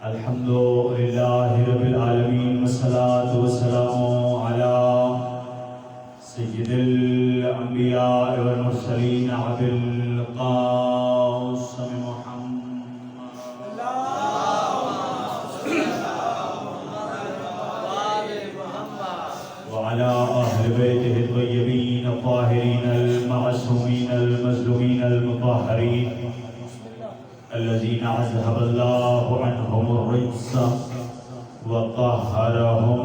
الحمد لله رب العالمين والصلاة والسلام على سيد الأنبياء والمرسلين أبي القاسم محمد وعلى أهل بيته الطيبين الطاهرين المعصومين المظلومين المطهرين الذين أذهب الله عنهم الرجس وطهرهم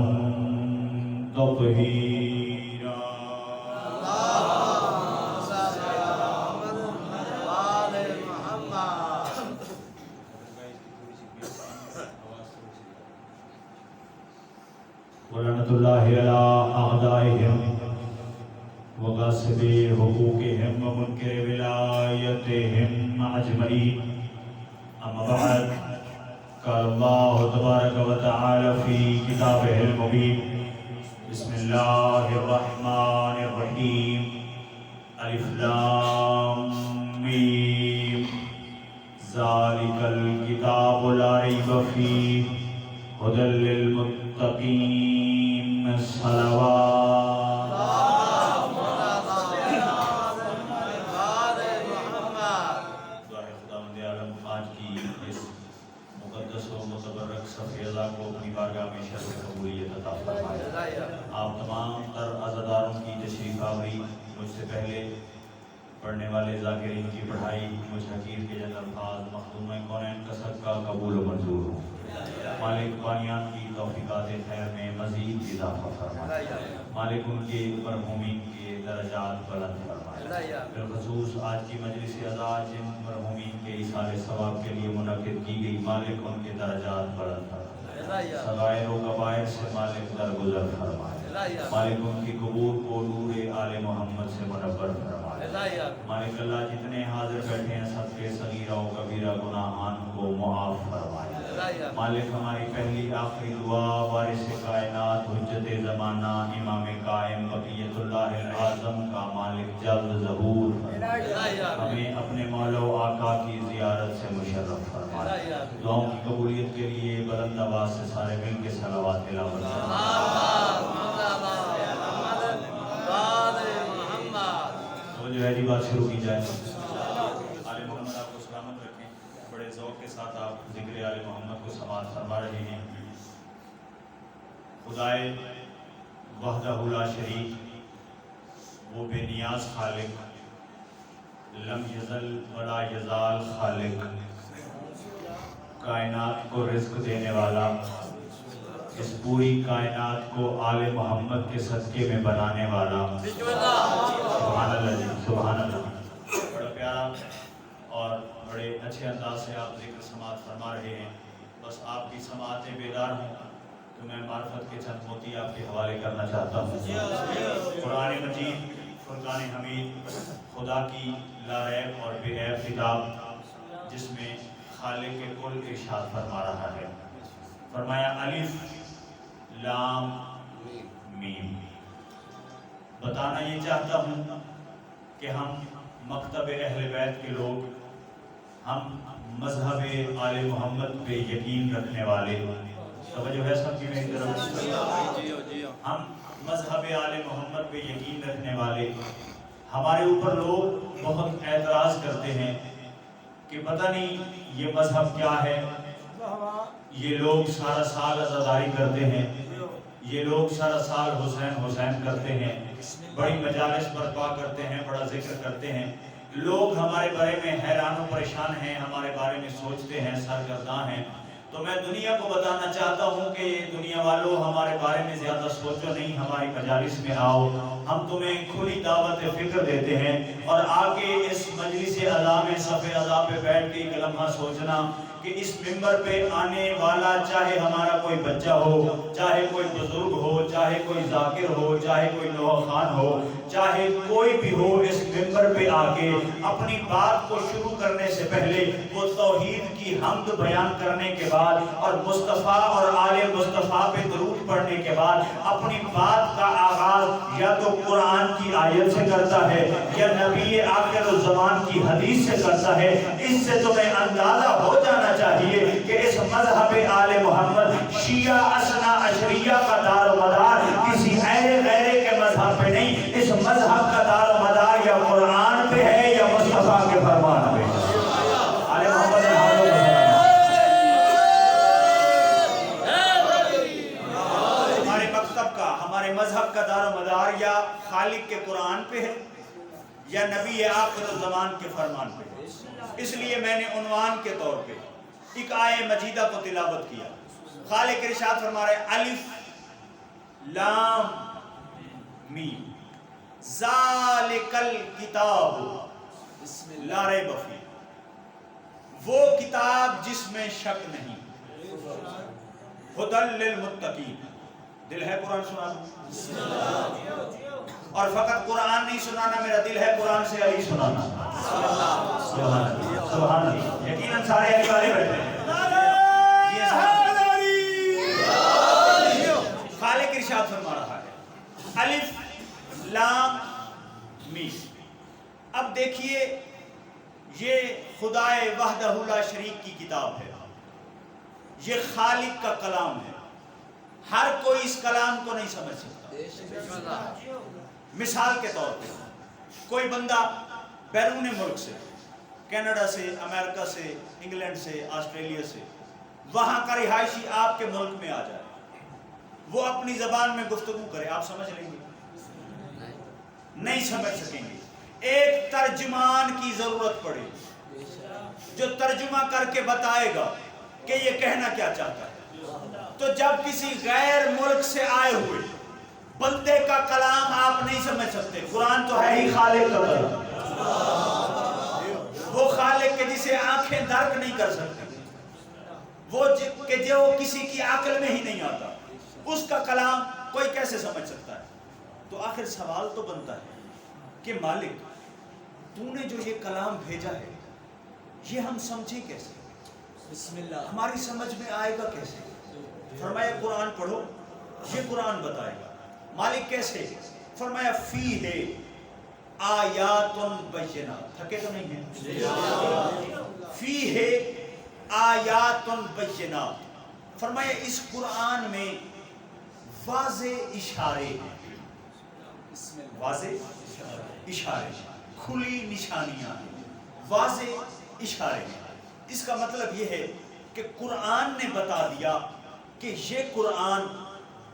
تطهيرا. ولعنة الله على أعدائهم وغاصب حقوقهم ومنكر ولايتهم أجمعين. أما بعد، قال الله تبارك وتعالى في كتابه المبين: بسم الله الرحمن الرحيم. ألف لام ميم. ذلك الكتاب لا ريب فيه هدى للمتقين. صلوات. کو اپنی بارگاہ میں شرف قبولیت عطا فرمائے. آپ تمام تر عزاداروں کی تشریف آوری مجھ سے پہلے پڑھنے والے ذاکرین کی پڑھائی مجھ حقیر کے جن الفاظ مخدوم کونین کا صدقہ قبول و منظور ہو. مالک بانیان کی توفیقات خیر میں مزید اضافہ فرمائے. مالک ان کے مرحومین کے درجات بلند فرمائے. بالخصوص آج کی مجلس عزا جن مرحومین کے ایصال ثواب کے لیے منعقد کی گئی، مالک ان کے درجات بلند فرمائے. صغائر و کبائر سے مالک درگزر فرمائے. مالک ان کی قبور کو نور آل محمد سے منور فرمائے. مالک اللہ جتنے حاضر بیٹھے ہیں سب کے صغیرہ و کبیرہ گناہان کو معاف فرمائے. مالک ہماری پہلی آخری دعا وارث کائنات حجت زمانہ امام قائم بقیت اللہ اعظم کا مالک جلد ظہور فرمائے. ہمیں اپنے مولا و آقا کی زیارت سے مشرف فرمائے. دعاؤں کی قبولیت کے لیے بلند آواز سے سارے مل کے صلوات تلاوت کریں. تو جو ہے بات شروع کی جائے. آل محمد آپ کو سلامت رکھیں. بڑے ذوق کے ساتھ آپ ذکر آل محمد کو سماعت فرما رہے ہیں. خدائے وحدہ لا شریک، وہ بے نیاز خالق، لم یزل ولا یزال خالق، کائنات کو رزق دینے والا، اس پوری کائنات کو آل محمد کے صدقے میں بنانے والا. سبحان اللہ جی، سبحان اللہ. بڑا پیارا اور بڑے اچھے انداز سے آپ ذکر سماعت فرما رہے ہیں. بس آپ کی سماعتیں بیدار ہوں تو میں معرفت کے چند موتی آپ کے حوالے کرنا چاہتا ہوں. قرآن مجید فرقان حمید خدا کی لا ریب اور بے عیب کتاب، جس میں خالق کل ارشاد فرما رہا ہے. فرمایا الف لام میم. بتانا یہ چاہتا ہوں کہ ہم مکتب اہل بیت کے لوگ، ہم مذہب آل محمد پہ یقین رکھنے والے، توجہ ہے سب کی میری طرف، ہم مذہب آل محمد پہ یقین رکھنے والے. ہمارے اوپر لوگ بہت اعتراض کرتے ہیں کہ پتہ نہیں یہ مذہب کیا ہے. یہ لوگ سارا سال عزاداری کرتے ہیں، یہ لوگ سارا سال حسین حسین کرتے ہیں، بڑی مجالس برپا کرتے ہیں، بڑا ذکر کرتے ہیں. لوگ ہمارے بارے میں حیران و پریشان ہیں، ہمارے بارے میں سوچتے ہیں، سرگرداں ہیں. تو میں دنیا کو بتانا چاہتا ہوں کہ دنیا والوں ہمارے بارے میں زیادہ سوچو نہیں، ہماری مجالس میں آؤ. ہم تمہیں کھلی دعوت فکر دیتے ہیں اور آگے اس مجلس عزا میں صف عزا پہ بیٹھ کے ایک لمحہ سوچنا کہ اس منبر پہ آنے والا چاہے ہمارا کوئی بچہ ہو، چاہے کوئی بزرگ ہو، چاہے کوئی ذاکر ہو، چاہے کوئی نوح خان ہو، چاہے کوئی بھی ہو، اس منبر پہ آ کے اپنی بات کو شروع کرنے سے پہلے وہ توحید کی حمد بیان کرنے کے بعد اور مصطفیٰ اور آل مصطفیٰ پہ درود پڑھنے کے بعد اپنی بات کا آغاز یا تو قرآن کی آیت سے کرتا ہے یا نبی آخر الزمان کی حدیث سے کرتا ہے. اس سے تمہیں اندازہ ہو جانا چاہیے کہ اس مذہب شیعہ اسنا اشریہ کا دار و مدار کسی غیرے کے مذہب پہ نہیں، اس مذہب کا دار و مدار یا قرآن پہ ہے یا مصطفیٰ کے فرمان پہ ہے۔ آل محمد ہمارے مکتب کا، ہمارے مذہب کا دار و مدار یا خالق کے قرآن پہ ہے یا نبی آخر الزمان کے فرمان پہ ہے۔ اس لیے میں نے عنوان کے طور پہ ایک آیہ مجیدہ کو تلاوت کیا۔ خالق ارشاد فرما رہے الف لام میم ذالک الکتاب لا ریب فیہ، وہ کتاب جس میں شک نہیں، ھدی للمتقین۔ دل ہے قرآن سنانا، اور فقط قرآن نہیں سنانا، میرا دل ہے قرآن سے علی سنانا۔ سبحان اللہ، سبحان اللہ۔ یقیناً سارے علی والے بیٹھے ہیں۔ خالق ارشاد فرما رہا ہے الف لام میم۔ اب دیکھیے یہ خدائے وحدہ لا شریک کی کتاب ہے، یہ خالق کا کلام ہے، ہر کوئی اس کلام کو نہیں سمجھ سکتا۔ مثال کے طور پہ کوئی بندہ بیرون ملک سے، کینیڈا سے، امریکہ سے، انگلینڈ سے، آسٹریلیا سے، وہاں کا رہائشی آپ کے ملک میں آ جائے، وہ اپنی زبان میں گفتگو کرے، آپ سمجھ لیں گے؟ نہیں سمجھ سکیں گے۔ ایک ترجمان کی ضرورت پڑے جو ترجمہ کر کے بتائے گا کہ یہ کہنا کیا چاہتا ہے۔ تو جب کسی غیر ملک سے آئے ہوئے بندے کا کلام آپ نہیں سمجھ سکتے، قرآن تو ہے ہی خالق کا کلام، وہ خالق کے جسے آنکھیں درک نہیں کر سکتے، وہ کہ جو کسی کی عقل میں ہی نہیں آتا، اس کا کلام کوئی کیسے سمجھ سکتا ہے؟ تو آخر سوال تو بنتا ہے کہ مالک تو نے جو یہ کلام بھیجا ہے یہ ہم سمجھیں کیسے؟ بسم اللہ، ہماری سمجھ میں آئے گا کیسے؟ فرمایا قرآن پڑھو، یہ قرآن بتائے گا۔ مالک کیسے؟ فرمایا فیہ آیات بینات، تھکے تو نہیں ہیں؟ فیہ آیات بینات، فرمایا اس قرآن میں واضح اشارے ہیں، واضح اشارے، کھلی نشانیاں ہیں، واضح اشارے ہیں۔ اس کا مطلب یہ ہے کہ قرآن نے بتا دیا کہ یہ قرآن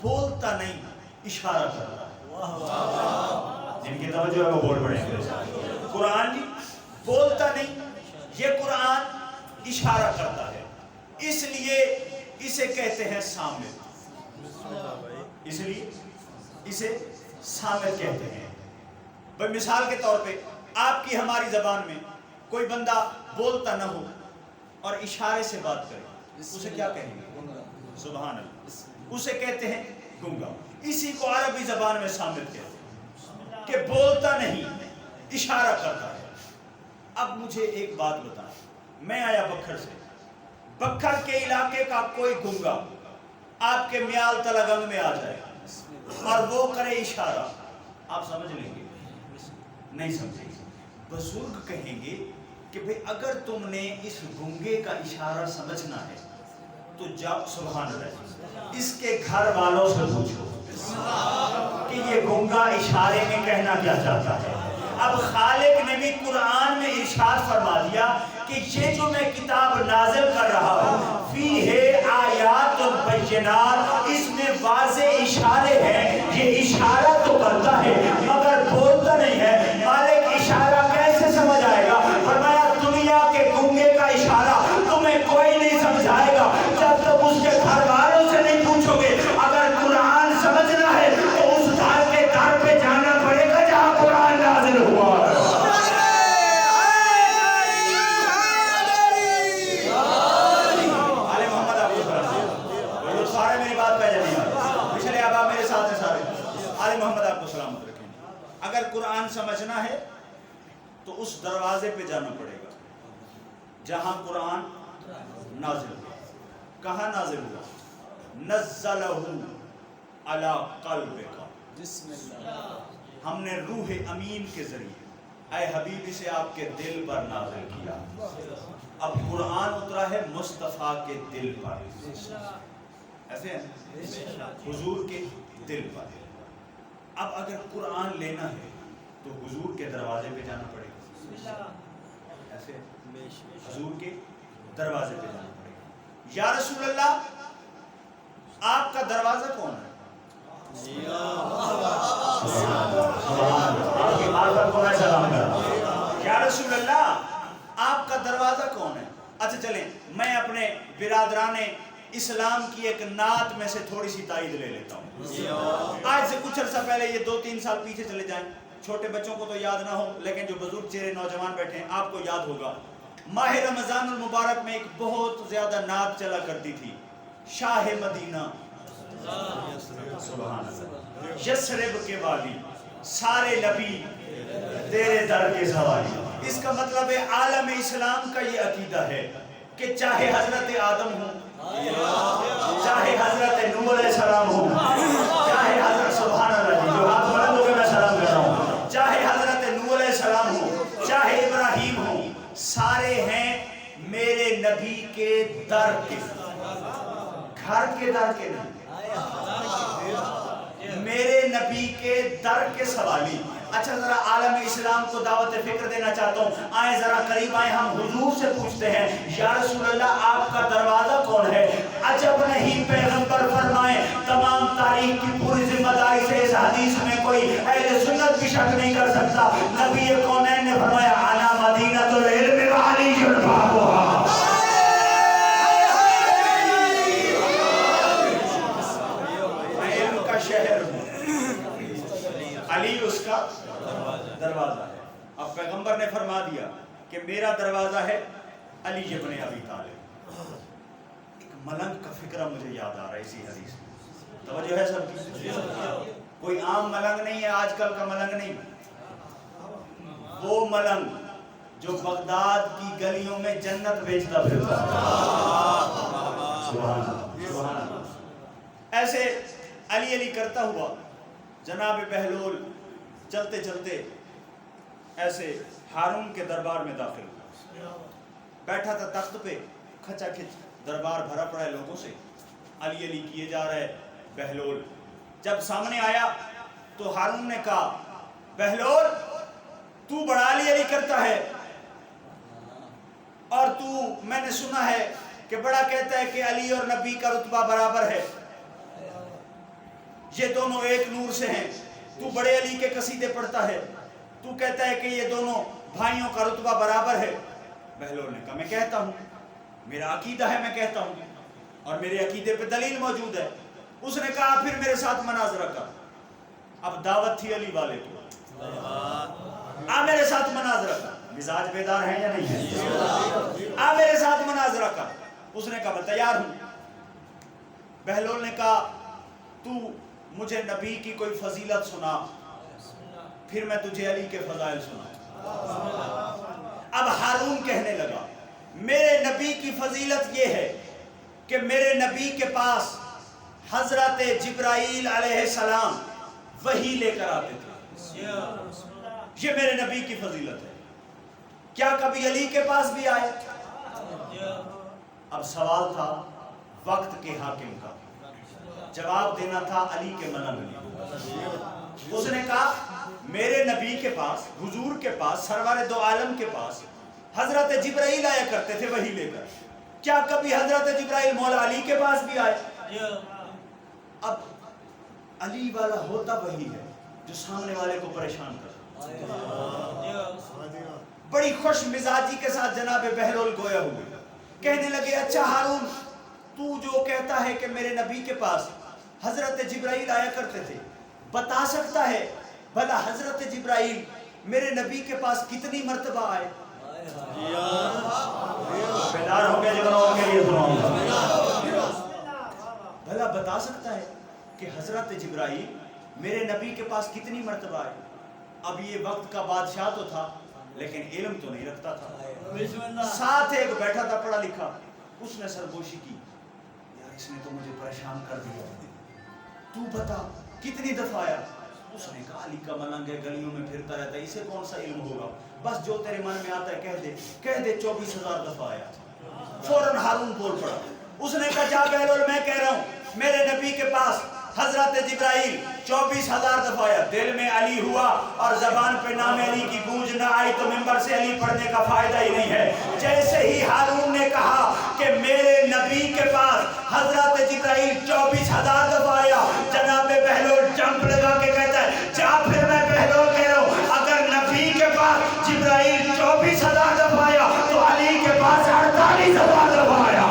بولتا نہیں، اشارہ کرتا ہے۔ جن کی توجہ ہے وہ بول پڑے ہیں۔ قرآن کی بولتا نہیں، یہ قرآن اشارہ کرتا ہے، اس لیے اسے کہتے ہیں صامت، اس لیے اسے صامت کہتے ہیں۔ بھئی مثال کے طور پہ آپ کی ہماری زبان میں کوئی بندہ بولتا نہ ہو اور اشارے سے بات کرے، اسے کیا کہیں گے؟ سبحان اللہ، اسے کہتے ہیں گنگا۔ اسی کو عربی زبان میں صامت کہتے ہیں کہ بولتا نہیں، اشارہ کرتا ہے۔ اب مجھے ایک بات بتائیں، میں آیا بکھر سے، بکھر کے علاقے کا کوئی گنگا آپ کے میال تلگنگ میں آ جائے اور وہ کرے اشارہ، آپ سمجھ لیں گے؟ نہیں سمجھیں گے۔ بزرگ کہیں گے کہ بھئی اگر تم نے اس گنگے کا اشارہ سمجھنا ہے تو جب سبحان اللہ اس کے گھر والوں سے پوچھو کہ یہ گنگا اشارے میں کہنا کیا چاہتا ہے۔ اب خالق نے بھی قرآن میں ارشاد فرما دیا کہ یہ جو میں کتاب نازل کر رہا ہوں فیہ آیات بینات، اس میں واضح اشارے ہیں، یہ اشارہ تو کرتا ہے مگر بولتا نہیں ہے۔ مالک اشارہ کیسے سمجھ آئے گا؟ فرمایا دنیا کے گنگے کا اشارہ تمہیں کوئی نہیں سمجھائے گا جب تک اس کے گھر والوں سے نہیں پوچھو گے۔ اگر قرآن سمجھنا ہے تو اس گھر کے در پہ جانا پڑے گا جہاں قرآن نازل ہوا ہے۔ آل محمد آپ کو سلامت رکھیں۔ اگر قرآن سمجھنا ہے تو اس دروازے پہ جانا پڑے گا جہاں قرآن نازل ہوا۔ کہاں نازل ہوا؟ نزلہ علی قلبک، ہم نے روح امین کے ذریعے اے حبیب سے آپ کے دل پر نازل کیا۔ اب قرآن اترا ہے مصطفیٰ کے دل پر، ایسے ہیں حضور کے دل پر. اب اگر قرآن لینا ہے تو حضور کے دروازے پہ جانا پڑے گا. ایسے حضور کے دروازے پہ جانا پڑے گا. یا رسول اللہ آپ کا دروازہ کون ہے؟ یا رسول اللہ آپ کا دروازہ کون ہے؟ اچھا چلیں میں اپنے برادران اسلام کی ایک نعت میں سے تھوڑی سی تائید لے لیتا ہوں. آج سے کچھ عرصہ پہلے، یہ 2-3 سال پیچھے چلے جائیں، چھوٹے بچوں کو تو یاد نہ ہو لیکن جو بزرگ چہرے نوجوان بیٹھے ہیں آپ کو یاد ہوگا. ماہ رمضان المبارک میں ایک بہت زیادہ نعت چلا کرتی تھی، شاہ مدینہ سبحان اللہ، یثرب کے والی، سارے نبی تیرے در کے سوالی. اس کا مطلب ہے عالم اسلام کا یہ عقیدہ ہے کہ چاہے حضرت آدم ہوں، چاہے حضرت نوح علیہ السلام ہوں، چاہے حضرت سبحان اللہ جی جو ہاتھ بلند ہو کے میں سلام کر رہا ہوں، چاہے حضرت نوح علیہ السلام ہوں، چاہے ابراہیم ہوں، سارے ہیں میرے نبی کے در کے، گھر کے در کے نہیں، میرے نبی کے در کے سوالی. اچھا ذرا عالم اسلام کو دعوت فکر دینا چاہتا ہوں، آئیں ذرا قریب آئیں، ہم حضور سے پوچھتے ہیں یا رسول اللہ آپ کا دروازہ کون ہے؟ عجب نہیں پیغمبر فرمائیں تمام تاریخ کی پوری ذمہ داری سے اس حدیث میں کوئی اہل سنت بھی شک نہیں کر سکتا. نبی کونین نے فرمایا انا مدینۃ العلم وعلی بابها، میں علم کا شہر ہوں، علی اس کا دروازہ ہے. اب پیغمبر نے فرما دیا کہ میرا دروازہ ہے علی ابن ابی طالب. ایک ملنگ کا فکرہ مجھے یاد آ رہا ہے اسی حدیث میں، توجہ ہے سب کی؟ کوئی عام ملنگ نہیں ہے، آج کل کا ملنگ نہیں، وہ ملنگ جو بغداد کی گلیوں میں جنت بیچتا پھرتا ہے. سبحان اللہ سبحان اللہ. ایسے علی علی کرتا ہوا جناب بہلول چلتے چلتے ایسے ہارون کے دربار میں داخل ہوا. بیٹھا تھا تخت پہ، کھچا کھچ دربار بھرا پڑا ہے لوگوں سے، علی علی کیے جا رہے. بہلول جب سامنے آیا تو ہارون نے کہا بہلول تو بڑا علی علی کرتا ہے، اور تو میں نے سنا ہے کہ بڑا کہتا ہے کہ علی اور نبی کا رتبہ برابر ہے، یہ دونوں ایک نور سے ہیں. تو بڑے علی کے قصیدے پڑھتا ہے، تو کہتا ہے کہ یہ دونوں بھائیوں کا رتبہ برابر ہے. بہلول نے کہا میں کہتا ہوں، میرا عقیدہ ہے، میں کہتا ہوں اور میرے عقیدے پہ دلیل موجود ہے. اس نے کہا پھر میرے ساتھ مناظرہ کر. اب دعوت تھی علی والے کو، آ میرے ساتھ مناظرہ کر. مزاج بیدار ہیں یا نہیں ہے؟ آ میرے ساتھ مناظرہ کر. اس نے کہا میں تیار ہوں. بہلول نے کہا تو مجھے نبی کی کوئی فضیلت سنا، پھر میں تجھے علی کے فضائل سنا. اب ہارون کہنے لگا میرے نبی کی فضیلت یہ ہے کہ میرے نبی کے پاس حضرت جبرائیل علیہ السلام وحی لے کر آتے تھے. یہ میرے نبی کی فضیلت ہے. کیا کبھی علی کے پاس بھی آئے؟ اب سوال تھا وقت کے حاکم کا، جواب دینا تھا علی کے ملنگ نے. اس نے کہا میرے نبی کے پاس، حضور کے پاس، سرور دو عالم کے پاس حضرت جبرائیل آیا کرتے تھے وحی لے کر. کیا کبھی حضرت جبرائیل مولا علی کے پاس بھی آئے؟ اب علی والا ہوتا وہی ہے جو سامنے والے کو پریشان کر. بڑی خوش مزاجی کے ساتھ جناب بہلول گویا ہوئے، کہنے لگے اچھا ہارون تو جو کہتا ہے کہ میرے نبی کے پاس حضرت جبرائیل آیا کرتے تھے، بتا سکتا ہے بھلا حضرت جبرائیل میرے نبی کے پاس کتنی مرتبہ آئے؟ بیدار ہو گئے جنہوں کے لیے سناؤں گا. بھلا بتا سکتا ہے کہ حضرت جبرائیل میرے نبی کے پاس کتنی مرتبہ آئے؟ اب یہ وقت کا بادشاہ تو تھا لیکن علم تو نہیں رکھتا تھا. ساتھ ایک بیٹھا تھا پڑھا لکھا، اس نے سرگوشی کی یار اس نے تو مجھے پریشان کر دیا، تو بتا کتنی دفعہ آیا؟ اس نے کہا علی کا ملنگ ہے، گلیوں میں پھرتا رہتا ہے، اسے کون سا علم ہوگا، بس جو تیرے من میں آتا ہے کہہ دے 24,000 دفعہ آیا. فوراً ہارون بول پڑا. اس نے کہا جا بہلول میں کہہ رہا ہوں میرے نبی کے پاس حضرت جبرائیل 24,000 دفعہ آیا، دل میں علی ہوا اور زبان پہ نام علی کی گونج نہ آئی تو منبر سے علی پڑھنے کا فائدہ ہی نہیں ہے۔ جیسے ہی ہارون نے کہا کہ میرے نبی کے پاس حضرت جبرائیل 24,000 دفعہ آیا، جناب بہلول جمپ لگا کے کہتا ہے جا پھر میں بہلول کہہ رہا ہوں اگر نبی کے پاس جبرائیل 24,000 دفعہ آیا تو علی کے پاس 48,000 دفعہ آیا۔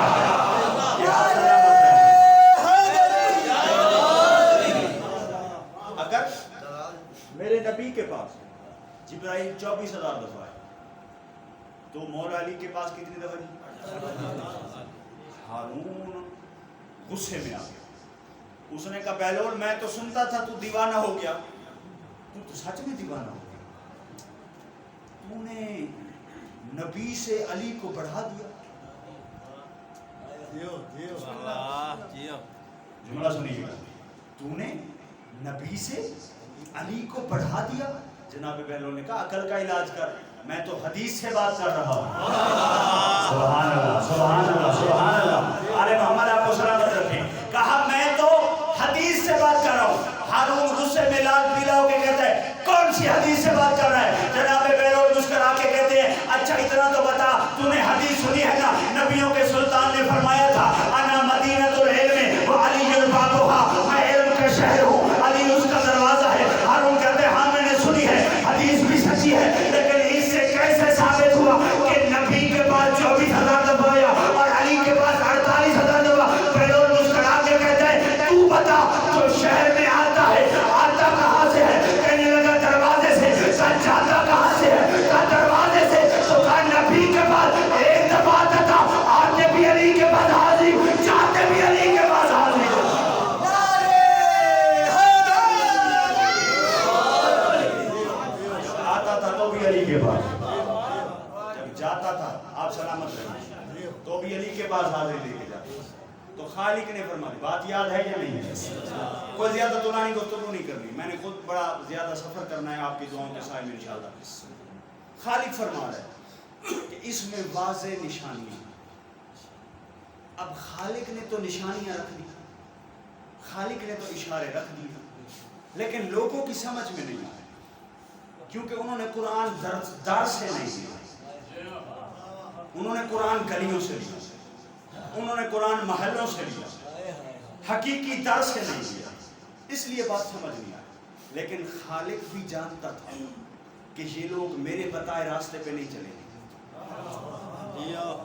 اگر میرے نبی کے پاس جبرائیل 24,000 دفعہ آیا تو مولا علی کے پاس کتنی دفعہ جی؟ ہارون غصے میں آ گیا، اس نے کہا بہلول میں تو سنتا تھا تو دیوانہ ہو گیا، تو سچ میں دیوانہ ہو گیا، تو نے نبی سے علی کو بڑھا دیا۔ جملہ سنیے گا، تو نے نبی سے علی کو بڑھا دیا۔ جناب بہلول نے کہا عقل کا علاج کر، میں تو حدیث سے بات کر رہا ہوں۔ سبحان اللہ سبحان اللہ سبحان اللہ، آل محمد آپ کو سلامت رکھیں۔ کہا میں تو حدیث سے بات کر رہا ہوں۔ ہارون غصے میں لال پیلا ہو کے کہتا ہے کون سی حدیث سے بات کر رہا ہے؟ جناب بہلول مسکرا کے کہتے ہیں اچھا اتنا تو بتا تو نے حدیث سنی ہے نا، نبیوں کے سلطان نے فرمایا تھا انا مدینۃ العلم و علی بابھا، میں علم کا شہر ہوں، علی اس کا دروازہ ہے۔ ہارون کہتے ہیں ہاں میں نے سنی ہے، حدیث بھی سچی ہے، لیکن اس سے کیسے ثابت ہوا کہ نبی کے پاس 24,000 دفعہ آیا اور علی کے پاس 48,000 دفعہ؟ بہلول مسکرا کے کہتا ہے تو بتا جو شہر میں آتا ہے آتا کہاں سے ہے؟ کہنے لگا دروازے سے۔ جاتا کہاں سے ہے؟ کہا دروازے سے۔ تو کہا نبی کے پاس ایک دفعہ آتا تھا، آتے بھی علی کے پاس حاضر، جاتے بھی علی کے پاس حاضر۔ آتا تھا تو بھی علی کے پاس، جب جاتا تھا آپ سلامت رہے تو بھی علی کے پاس حاضر لے کے جاتا۔ تو خالق نے فرمایا، بات یاد ہے یا نہیں ہے؟ کوئی زیادہ طولانی گفتگو نہیں کرنی، میں نے خود بڑا زیادہ سفر کرنا ہے آپ کی دعاؤں کے سائے میں انشاءاللہ۔ خالق فرما رہا ہے کہ اس میں واضح نشانیاں۔ اب خالق نے تو نشانیاں رکھ دی، خالق نے تو اشارے رکھ دی، لیکن لوگوں کی سمجھ میں نہیں آئے کیونکہ انہوں نے قرآن در سے نہیں لیا، انہوں نے قرآن گلیوں سے لیا، انہوں نے قرآن محلوں سے لیا، حقیقی در سے نہیں لیا، اس لیے بات سمجھ نہیں آئی۔ لیکن خالق بھی جانتا تھا کہ یہ لوگ میرے بتائے راستے پہ نہیں چلیں گے،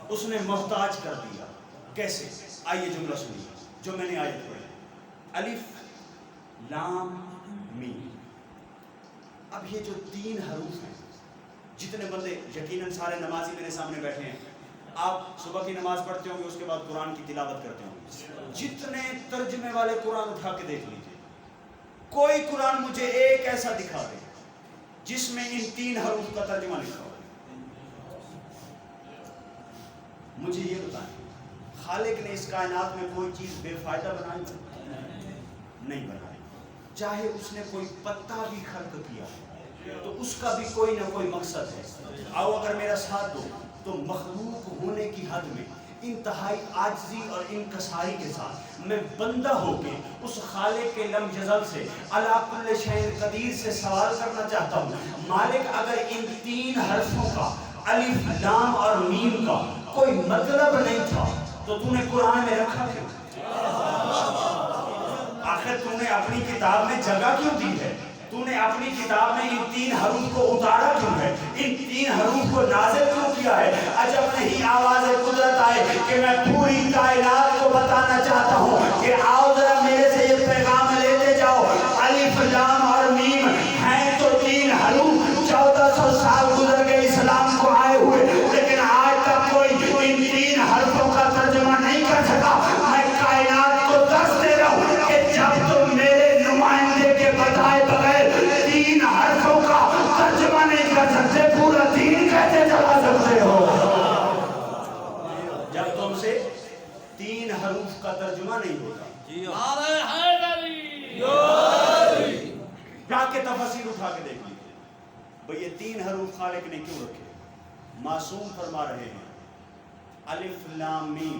اس نے محتاج کر دیا۔ کیسے؟ آئیے جملہ سنیے جو میں نے آیت پڑھی، الف لام میم۔ اب یہ جو 3 حروف ہیں، جتنے بندے یقیناً سارے نمازی میرے سامنے بیٹھے ہیں، آپ صبح کی نماز پڑھتے ہوں گے، اس کے بعد قرآن کی تلاوت کرتے ہوں گے، جتنے ترجمے والے قرآن اٹھا کے دیکھ لیجئے، کوئی قرآن مجھے ایک ایسا دکھا دے جس میں ان 3 حروف کا ترجمہ لکھا ہو۔ مجھے یہ بتائیں خالق نے اس کائنات میں کوئی چیز بے فائدہ بنائی؟ نہیں بنائی۔ چاہے اس نے کوئی پتا بھی خلق کیا تو اس کا بھی کوئی نہ کوئی مقصد ہے۔ آؤ اگر میرا ساتھ دو تو مخلوق ہونے کی حد میں انتہائی عاجزی اور انکساری کے ساتھ میں بندہ ہو کے اس خالق کے لم یزل سے علی کل شیء قدیر سے سوال کرنا چاہتا ہوں، مالک اگر ان 3 حرفوں کا الف لام اور میم کا کوئی مطلب نہیں تھا تو تو نے قرآن میں رکھا کیوں؟ آخر تو نے اپنی کتاب میں جگہ کیوں دی ہے؟ تو نے اپنی کتاب میں ان 3 حروف کو اتارا کیوں ہے؟ ان 3 حروف کو نازل کیوں کیا ہے؟ عجب نہیں آواز قدرت آئے کہ میں پوری کائنات کو بتانا چاہتا ہوں کہ آؤ ذرا میرے سے یہ پیغام لیتے جاؤ، الف لام اور میم ہیں تو 3 حروف، 1400 سال گزر گئے اسلام کو آئے ہوئے، لیکن آج تک کوئی ان 3 حرفوں کا ترجمہ نہیں کر سکا۔ میں کائنات کو درس دے رہا ہوں کہ جب تم میرے نمائندے کے بتائے بغیر 3 حرفوں کا ترجمہ نہیں کر سکتے، پورا دین کیسے چلا سکتے ہو؟ جب تم سے 3 حروف کا ترجمہ نہیں ہوتا۔ جا کے تفسیر اٹھا کے دیکھ لیجیے بھئی یہ 3 حروف خالق نے کیوں رکھے؟ معصوم فرما رہے ہیں الف لام میم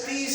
30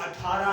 18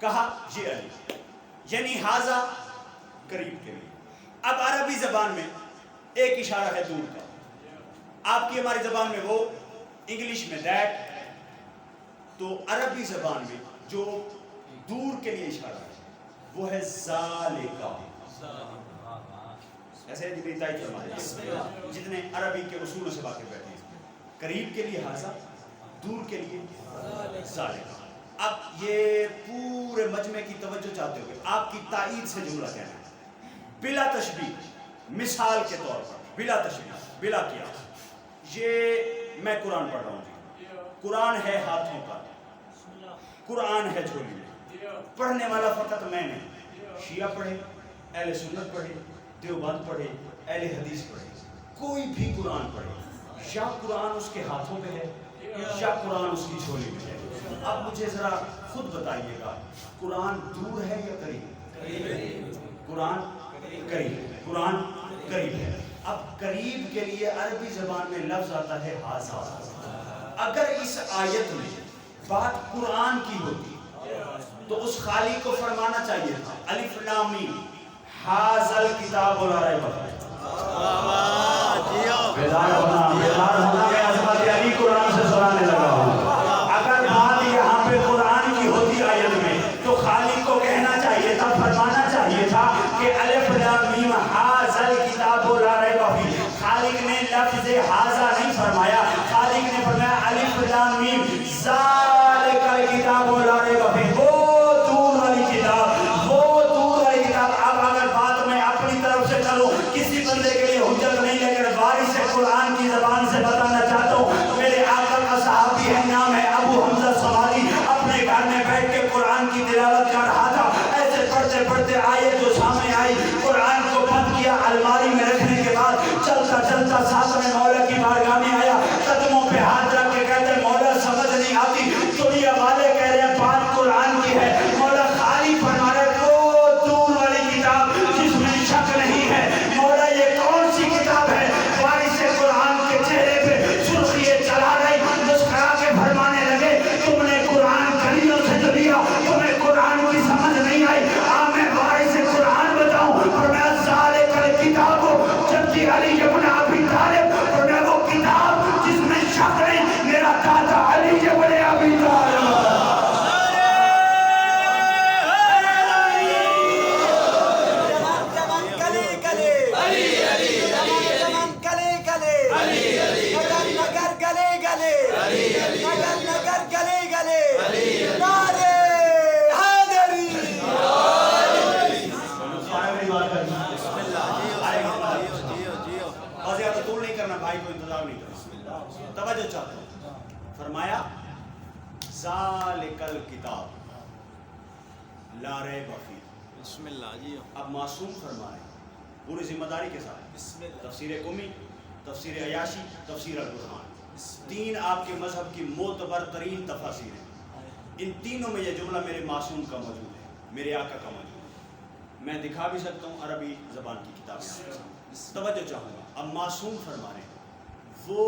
کہا یہ علی، یعنی حاضہ قریب کے لیے۔ اب عربی زبان میں ایک اشارہ ہے دور کا، آپ کی ہماری زبان میں وہ، انگلش میں دیٹ، تو عربی زبان میں جو دور کے لیے اشارہ ہے وہ ہے ذالکا۔ ایسے جتنی تائید فرمائے، جتنے عربی کے اصولوں سے واقف بیٹھے ہیں، قریب کے لیے حاضہ، دور کے لیے ذالکا۔ اب یہ پورے مجمع کی توجہ چاہتے ہوئے آپ کی تائید سے جملہ کہنا ہے، بلا تشبیہ، مثال کے طور پر، بلا تشبیہ، بلا کیا۔ یہ میں قرآن پڑھ رہا ہوں جی، قرآن ہے ہاتھوں پر، قرآن ہے جھولی میں، پڑھنے والا فقط میں نے، شیعہ پڑھے، اہل سنت پڑھے، دیوبند پڑھے، اہل حدیث پڑھے، کوئی بھی قرآن پڑھے، یا قرآن اس کے ہاتھوں پہ ہے یا قرآن اس کی جھولی میں ہے۔ اب مجھے ذرا خود بتائیے گا، قرآن دور ہے یا قریب؟ قرآن قریب ہے، قرآن قریب ہے۔ اب قریب کے لیے عربی زبان میں لفظ آتا ہے حاضہ۔ اگر اس آیت میں بات قرآن کی ہوتی تو اس خالق کو فرمانا چاہیے تھا الف لام میم ھذا الکتاب لا ریب فیہ۔ بیدار ہونا میں عظمت علی قرآن سے سنانے لگا ہوں۔ اگر بات یہاں پہ قرآن کی ہوتی آیت میں تو خالق کو کہنا چاہیے تھا، فرمانا چاہیے تھا کہ الف لام میم ھذا الکتاب لا ریب فیہ۔ خالق نے لفظ ھذا نہیں فرمایا، خالق نے فرمایا الف لام میم ذالک الکتاب لا ریب فیہ، وہ دور والی کتاب، وہ دور والی کتاب۔ اب اگر بات میں اپنی طرف سے کروں، کسی بندے کے لیے حجت نہیں، لیکن وارث قرآن کی زبان سے بتانا چاہتا ہوں، میرے آقا کا صحابی ہے، نام ہے ابو حمزہ سواری، اپنے گھر میں بیٹھ کے قرآن کی تلاوت کر رہا تھا۔ ایسے پڑھتے پڑھتے آئے جو سامنے آئی، قرآن کو بند کیا الماری میں رکھنے کے بعد چلتا چلتا ساتھ میں مولا کی بارگاہ میں آیا، قدموں پہ ہاتھ رکھ کے کہتے مولا سمجھ نہیں آتی، دنیا والے کہہ رہے ہیں بات قرآن کی ہے، مولا خالی فرما رہے وہ دور والی کتاب جس میں شک نہیں ہے۔ مولا یہ کون سی کتاب ہے؟ وارث قرآن کے چہرے پہ سرخیے چلا گئی، مسکرا کے فرمانے لگے تم نے قرآن گلیوں سے جو لیا، تمہیں قرآن کی سمجھ نہیں آئی، آ میں وارث قرآن بتاؤں، اور میں ذالک الکتاب جبکہ علی ابن ابی طالب، اور میں وہ کتاب جس میں شک نہیں، میرا دادا علی ابن ابی طالب۔ اور زیادہ طول نہیں کرنا، بھائی کو انتظار نہیں کرنا، توجہ چاہتا ہوں۔ فرمایا ذالک الکتاب لا ریب فیہ۔ بسم اللہ جی۔ اب معصوم فرما رہے ہیں پوری ذمہ داری کے ساتھ، تفسیر قمی، تفسیر عیاشی، تفسیر القرآن، تین آپ کے مذہب کی معتبر ترین تفاسیر ہیں، ان تینوں میں یہ جملہ میرے معصوم کا موجود ہے، میرے آقا کا موجود ہے۔ میں دکھا بھی سکتا ہوں عربی زبان کی کتاب میں، توجہ چاہوں گا۔ اب معصوم فرما رہے ہیں وہ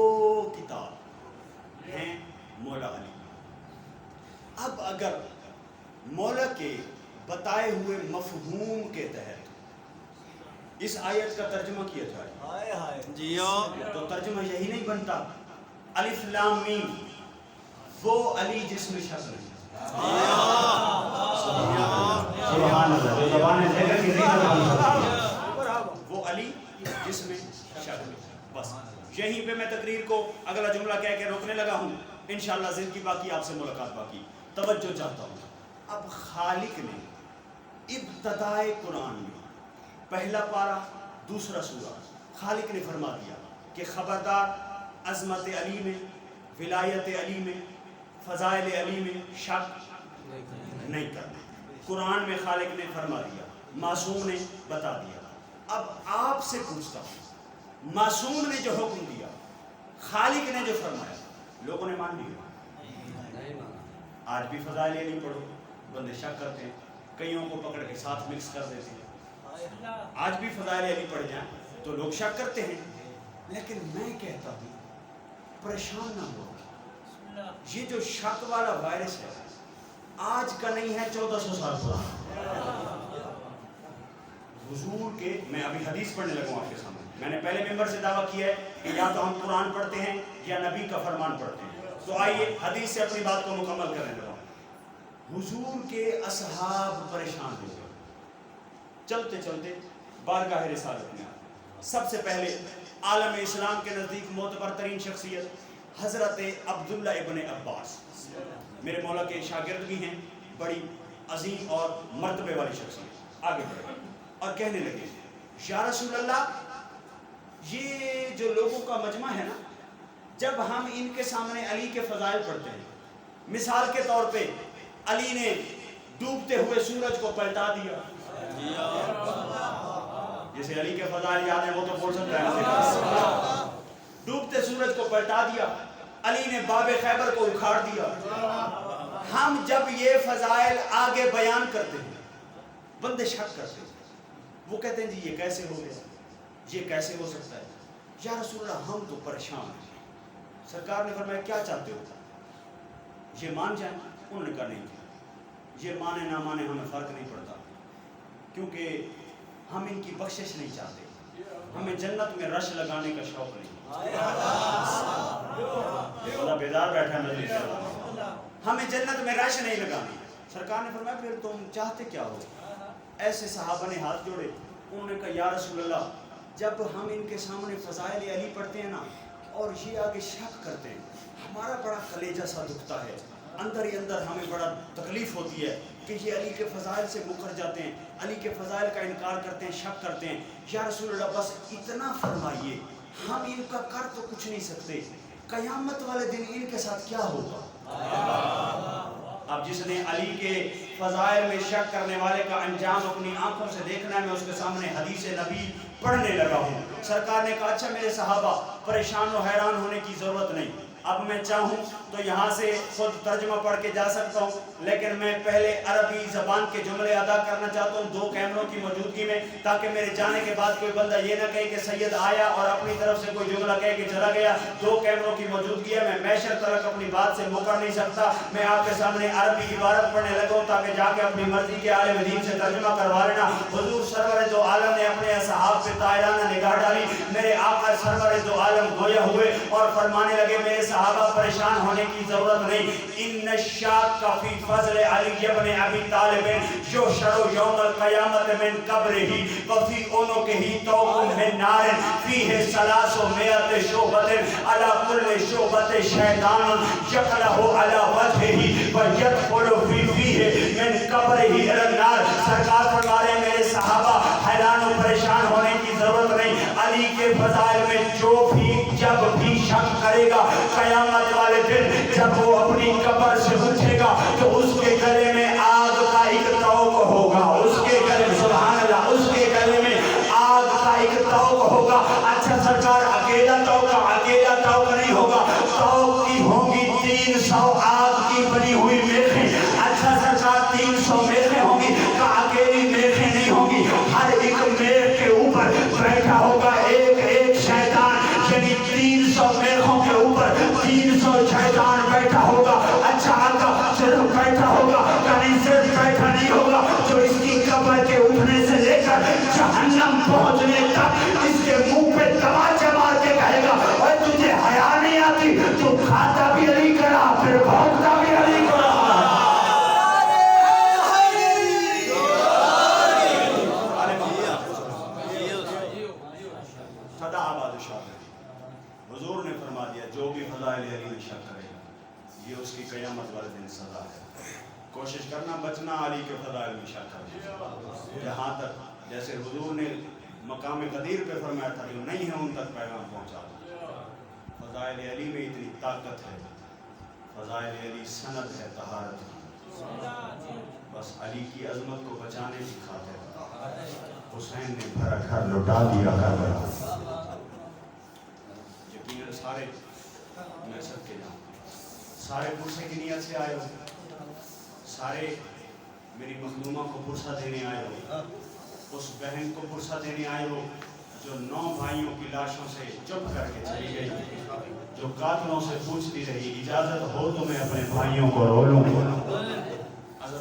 کتاب ہیں مولا علی۔ اب اگر مولا کے بتائے ہوئے مفہوم کے تحت اس آیت کا ترجمہ کیا جائے تو ترجمہ یہی نہیں بنتا الف لام میم وہ علی جس میں شک نہیں۔ سبحان اللہ، جو زبان ذکر کی وہ علی جس میں شک نہیں۔ بس یہیں پہ میں تقریر کو اگلا جملہ کہہ کے روکنے لگا ہوں، انشاءاللہ زندگی باقی، آپ سے ملاقات باقی۔ توجہ چاہتا ہوں، اب خالق نے ابتدائے قرآن میں پہلا پارہ دوسرا سورہ خالق نے فرما دیا کہ خبردار عظمت علی میں، ولایت علی میں، فضائل علی میں شک نہیں کرنا۔ قرآن میں خالق نے فرما دیا، معصوم نے بتا دیا۔ اب آپ سے پوچھتا ہوں، معصوم نے جو حکم دیا، خالق نے جو فرمایا، لوگوں نے مان لیا؟ آج بھی فضائل علی پڑھو، بندے شک کرتے ہیں، کئیوں کو پکڑ کے ساتھ مکس کر دیتے ہیں۔ آج بھی فضائل علی پڑھ جائیں تو لوگ شک کرتے ہیں، لیکن میں کہتا ہوں پریشان نہ ہو، یہ جو شک والا وائرس ہے آج کا نہیں ہے، 1400 سال پرانا۔ حضور کے، میں ابھی حدیث پڑھنے لگوں آپ کے سامنے۔ میں نے پہلے ممبر سے دعویٰ کیا ہے کہ یا تو ہم قرآن پڑھتے ہیں یا نبی کا فرمان پڑھتے ہیں، تو آئیے حدیث سے اپنی بات کو مکمل کرنے لگا۔ حضور کے اصحاب پریشان ہو گئے، چلتے چلتے بارگاہ رسالت میں۔ سب سے پہلے عالم اسلام کے نزدیک معتبر ترین شخصیت حضرت عبداللہ ابن عباس، میرے مولا کے شاگرد بھی ہیں، بڑی عظیم اور مرتبے والی شخصیت، آگے بڑھے اور کہنے لگے یا رسول اللہ، یہ جو لوگوں کا مجمع ہے نا، جب ہم ان کے سامنے علی کے فضائل پڑھتے ہیں، مثال کے طور پہ علی نے ڈوبتے ہوئے سورج کو پلٹا دیا، جسے علی کے فضائل یاد ہیں وہ تو بول سکتا ہے، ڈوبتے سورج کو پلٹا دیا، علی نے باب خیبر کو اکھاڑ دیا۔ ہم جب یہ فضائل آگے بیان کرتے ہیں، بندے شک کرتے ہیں، وہ کہتے ہیں جی یہ کیسے ہو گیا، یہ کیسے ہو سکتا ہے یا رسول اللہ، ہم تو پریشان ہیں۔ سرکار نے فرمایا کیا چاہتے ہو، یہ مان جائیں؟ انہوں نے کہا نہیں، یہ مانے نہ مانے ہمیں فرق نہیں پڑتا، کیونکہ ہم ان کی بخشش نہیں چاہتے، ہمیں جنت میں رش لگانے کا شوق نہیں۔ خدا بیدار بیٹھا ہے مجلس میں، ہمیں جنت میں رش نہیں لگانی۔ سرکار نے فرمایا پھر تم چاہتے کیا ہو؟ ایسے صحابہ نے ہاتھ جوڑے، انہوں نے کہا یا رسول اللہ، جب ہم ان کے سامنے فضائل علی پڑھتے ہیں نا اور یہ آگے شک کرتے ہیں، ہمارا بڑا کلیجہ سا دکھتا ہے، اندر ہی اندر ہمیں بڑا تکلیف ہوتی ہے کہ یہ علی کے فضائل سے مکر جاتے ہیں، علی کے فضائل کا انکار کرتے ہیں، شک کرتے ہیں۔ یا رسول اللہ بس اتنا فرمائیے، ہم ان کا کر تو کچھ نہیں سکتے، قیامت والے دن ان کے ساتھ کیا ہوگا؟ اب جس نے علی کے فضائل میں شک کرنے والے کا انجام اپنی آنکھوں سے دیکھنا ہے، میں اس کے سامنے حدیث نبی پڑھنے لگا ہوں۔ سرکار نے کہا اچھا میرے صحابہ، پریشان و حیران ہونے کی ضرورت نہیں، اب میں چاہوں تو یہاں سے خود ترجمہ پڑھ کے جا سکتا ہوں، لیکن میں پہلے عربی زبان کے جملے ادا کرنا چاہتا ہوں 2 کیمروں کی موجودگی میں، تاکہ میرے جانے کے بعد کوئی بندہ یہ نہ کہے کہ سید آیا اور اپنی طرف سے کوئی جملہ کہے کہ چلا گیا۔ 2 کیمروں کی موجودگی ہے، میں میشر تلک اپنی بات سے مکر نہیں سکتا۔ میں آپ کے سامنے عربی عبارت پڑھنے لگا ہوں تاکہ جا کے اپنی مرضی کے عالم دین سے ترجمہ کروا لینا۔ حضور سرور دو عالم نے اپنے اصحاب پہ طائرانہ نگاہ ڈالی، میرے آقا سرور دو عالم گویا ہوئے اور فرمانے لگے میرے صحابہ پریشان ہونے کی ضرورت نہیں، ان الشاک فی فضل علی ابن ابی طالب یحشر یوم القیامت من قبرہ وفی عنقہ طوق من نار فیہ 300 شعبۃ علی کل شعبۃ شیطان یقلہ علی وجہہ ویدخل فیہ من قبرہ الی النار۔ سرکار فرما رہے ہیں میرے صحابہ حیران و پریشان ہونے کی ضرورت نہیں، علی کے فضائل میں جو بھی جب بھی شک کرے گا، قیامت والے دن جب وہ اپنی قبر سے اٹھے گا تو اس کے گلے میں آگ کا ایک طوق ہوگا، اس کے گلے میں سبحان اللہ، اس کے گلے میں آگ کا ایک طوق ہوگا۔ اچھا سرکار اکیلا طوق نہیں ہوگا، طوق کی ہوں گی 300 آگ کی بنی ہوئی میخیں۔ اچھا سرکار 300 میخیں ہوں گی، کہ اکیلی میخیں نہیں ہوں گی، ہر ایک میخ کے اوپر بیٹھا ہوگا ایک شیطان، یعنی 300 میخوں کے اوپر 300 شیطان بیٹھا ہوگا۔ اچھا آقا صرف بیٹھا ہوگا، یعنی صرف بیٹھا نہیں ہوگا، جو اس کی قبر کے اٹھنے سے لے کر جہنم پہنچنے تک اس کے منہ پہ تماچا مار کے کہے گا اور تجھے حیا نہیں آتی، تو کھاتا بھی علی کرا پھر بھونکتا بھی علی کرا۔ حضور نے فرما دیا جو بھی فضائل علی میں شک کرے گا یہ اس کی قیامت والے دن سزا ہے۔ کوشش کرنا بچنا علی کے فضائل میں شک کرنا، جہاں تک جیسے حضور نے مقام قدیر پہ فرمایا تھا جو نہیں ہے ان تک پیغام پہنچا دو۔ فضائل علی میں اتنی طاقت ہے، فضائل علی سند ہے طہارت کی، بس علی کی عظمت کو بچانے کی خاطر حسین نے بھرا گھر لوٹا دیا کربلا۔ یقیناً سارے میں سب کے جاؤں، سارے پرسے کی نیت سے آئے ہو، سارے میری مخدومہ کو پرسہ دینے آئے ہو، اس بہن کو پرسہ دینے آئے ہو جو 9 بھائیوں کی لاشوں سے چپ کر کے چلی گئی، جو قاتلوں سے پوچھتی رہی اجازت ہو تو میں اپنے بھائیوں کو رو لوں۔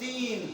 3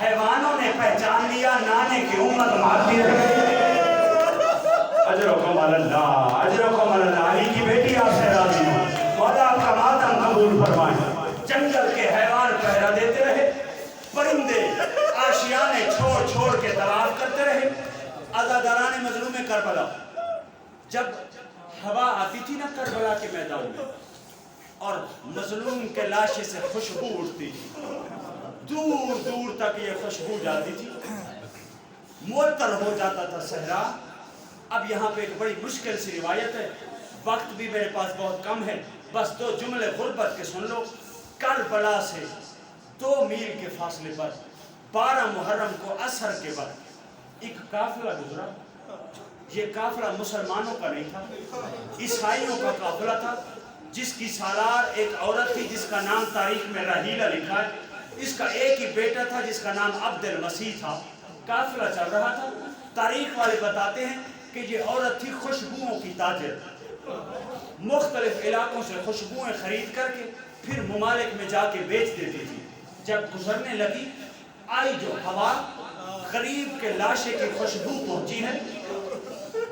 حیوانوں نے پہچان لیا نانے کی امت مارتی رہی. اجرکم اللہ، اجرکم اللہ. علی کی بیٹی آپ سے راضی ہوں، مولا آپ کا ماتم قبول فرمائیں. جنگل کے حیوان پہرا دیتے رہے، پرندے آشیانے چھوڑ چھوڑ کے طواف کرتے رہے. عزاداران مظلوم کربلا، جب ہوا آتی تھی نا کربلا کے میدان میں اور مظلوم کے لاشے سے خوشبو اٹھتی تھی، دور دور تک یہ خوشبو جاتی تھی، معطر ہو جاتا تھا صحرا. اب یہاں پہ ایک بڑی مشکل سی روایت ہے، وقت بھی میرے پاس بہت کم ہے، بس 2 جملے غربت کے سن لو. کربلا سے 2 میل کے فاصلے پر 12 محرم کو عصر کے وقت ایک قافلہ گزرا. یہ قافلہ مسلمانوں کا نہیں تھا، عیسائیوں کا قافلہ تھا، جس کی سالار ایک عورت تھی جس کا نام تاریخ میں راہیلہ لکھا ہے. اس کا ایک ہی بیٹا تھا جس کا نام عبد المسیح تھا. قافلہ چل رہا تھا. تاریخ والے بتاتے ہیں کہ یہ عورت تھی خوشبوؤں کی تاجر، مختلف علاقوں سے خوشبوئیں خرید کر کے پھر ممالک میں جا کے بیچ دیتی تھی. جب گزرنے لگی، آئی جو ہوا، غریب کے لاشے کی خوشبو پہنچی ہے.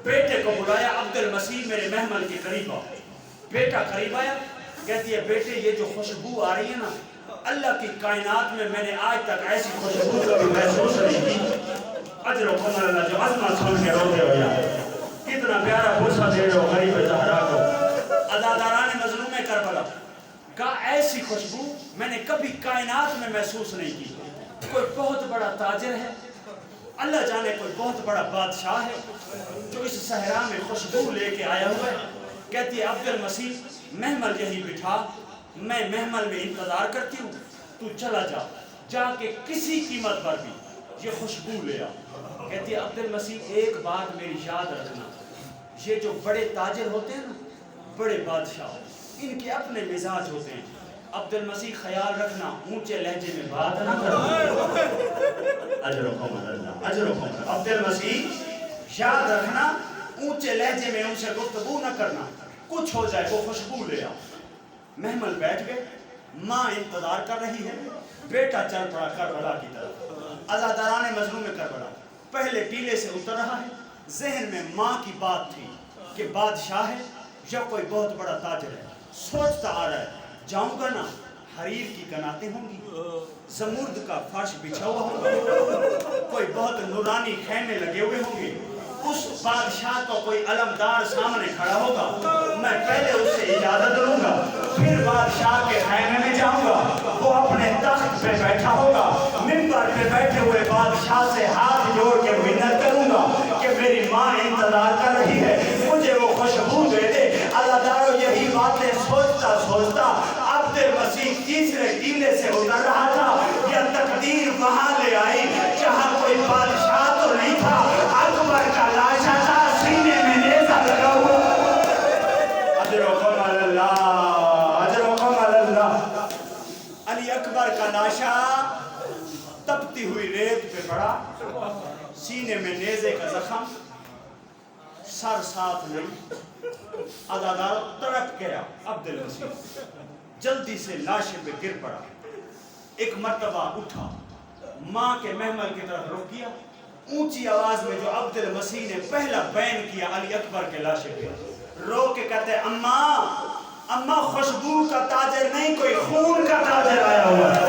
بیٹے کو بلایا، عبد المسیح میرے محمل کے قریب آ. بیٹا قریب آیا، کہتی ہے بیٹے یہ جو خوشبو آ رہی ہے نا، اللہ کی کائنات میں نے آج تک ایسی خوشبو کبھی محسوس نہیں کی. اجرکم اللہ، جو عظمت سن کے روتے ہو یار، کتنا پیارا بوسہ دے رہے ہو غریب زہرا کو. عزاداران مظلوم کربلا کا ایسی خوشبو میں نے کبھی کائنات میں محسوس نہیں کی. کوئی بہت بڑا تاجر ہے، اللہ جانے کوئی بہت بڑا بادشاہ ہے جو اس صحرا میں خوشبو لے کے آیا ہوا ہے. کہتی ہے عبد المسیح محمل یہی بٹھا، میں محمل میں انتظار کرتی ہوں، تو چلا جا، جا کے کسی قیمت پر بھی یہ خوشبو لے آ. کہتی ہے عبد المسیح ایک بات میری یاد رکھنا، یہ جو بڑے تاجر ہوتے ہیں نا، بڑے بادشاہ، ان کے اپنے مزاج ہوتے ہیں. عبد المسیح خیال رکھنا اونچے لہجے میں بات نہ کرنا. اجرکم اللہ، اجرکم اللہ. عبد المسیح یاد رکھنا اونچے لہجے میں ان سے گفتگو نہ کرنا، کچھ ہو جائے وہ خوشبو لے آ. محمل بیٹھ گئے، ماں انتظار کر رہی ہے، بیٹا چل پڑا کربلا کی طرف. عزاداران مظلوم کربلا پہلے ٹیلے سے اتر رہا ہے. ذہن میں ماں کی بات تھی کہ بادشاہ ہے یا کوئی بہت بڑا تاجر ہے. سوچتا آ رہا ہے جاؤں گا نا، حریر کی کناتیں ہوں گی، زمرد کا فرش بچھا ہوا ہوگا، کوئی بہت نورانی خیمے لگے ہوئے ہوں گے. اس بادشاہ کو کوئی علمدار سامنے کھڑا ہوگا، میں پہلے اس سے اجازت لوں گا، پھر بادشاہ کے خیمے میں جاؤں گا. وہ اپنے تخت پہ بیٹھا ہوگا، منبر پہ بیٹھے ہوئے بادشاہ سے ہاتھ جوڑ کے منت کروں گا کہ میری ماں انتظار کر رہی ہے، مجھے وہ خوشبو دے دے. عزادارو یہی باتیں سوچتا سوچتا عبد المسیح تیسرے ٹیلے سے اتر رہا تھا. یا تقدیر وہاں لے آئی جہاں کوئی بادشاہ تو نہیں تھا، اکبر کا لاشا تھا، سینے میں نیزہ لگا ہوا. اجرکم اللہ، اجرکم اللہ. علی اکبر کا لاشا تپتی ہوئی ریت پہ پڑا، سینے میں نیزے کا زخم، سر ساتھ نہیں. عزادار تڑپ گیا. عبد المسیح جلدی سے لاشے پہ گر پڑا. ایک مرتبہ اٹھا، ماں کے محمل کی طرف رخ کیا. اونچی آواز میں جو عبد المسیح نے پہلا بین کیا علی اکبر کے لاشے پہ، رو کے کہتے اماں، اماں خوشبو کا تاجر نہیں، کوئی خون کا تاجر آیا ہوا ہے.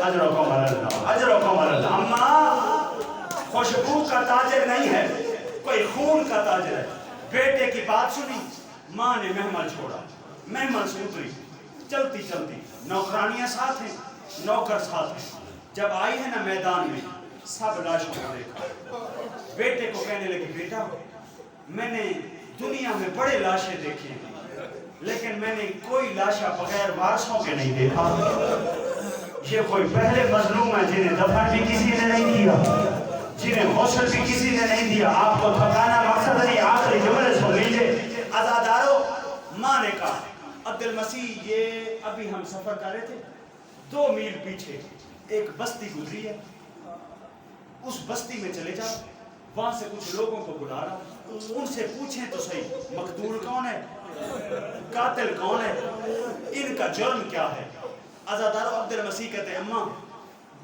اجرکم اللہ، اجرکم اللہ. اماں خوشبو کا تاجر نہیں ہے، کوئی خون کا تاجر ہے. بیٹے کی بات سنی، ماں نے محمل چھوڑا، محمل سے اتری، چلتی چلتی. نوکرانیاں ساتھ ہیں، نوکر ساتھ ہیں. جب آئی ہے نا میدان میں، سب لاشوں کو دیکھا. بیٹے کو کہنے لگی بیٹا میں نے دنیا میں بڑے لاشیں دیکھے ہیں، لیکن میں نے کوئی لاشا بغیر وارثوں کے نہیں دیکھا. یہ کوئی پہلے مظلوم ہیں جنہیں دفن بھی کسی نے نہیں کیا، جنہیں غسل بھی کسی نے نہیں دیا. آپ کو تھکانا مقصد نہیں، آخری جملے سن لیجیے. عزادارو ماں نے کہا عبد المسیح یہ ابھی ہم سفر کر رہے تھے، 2 میل پیچھے ایک بستی گزری ہے، اس بستی میں چلے جاؤ، وہاں سے کچھ لوگوں کو بلا رہا، ان سے پوچھیں تو صحیح مقتول کون ہے، قاتل کون ہے، ان کا جرم کیا ہے. عزادارو عبد المسیح کہتے ہیں اماں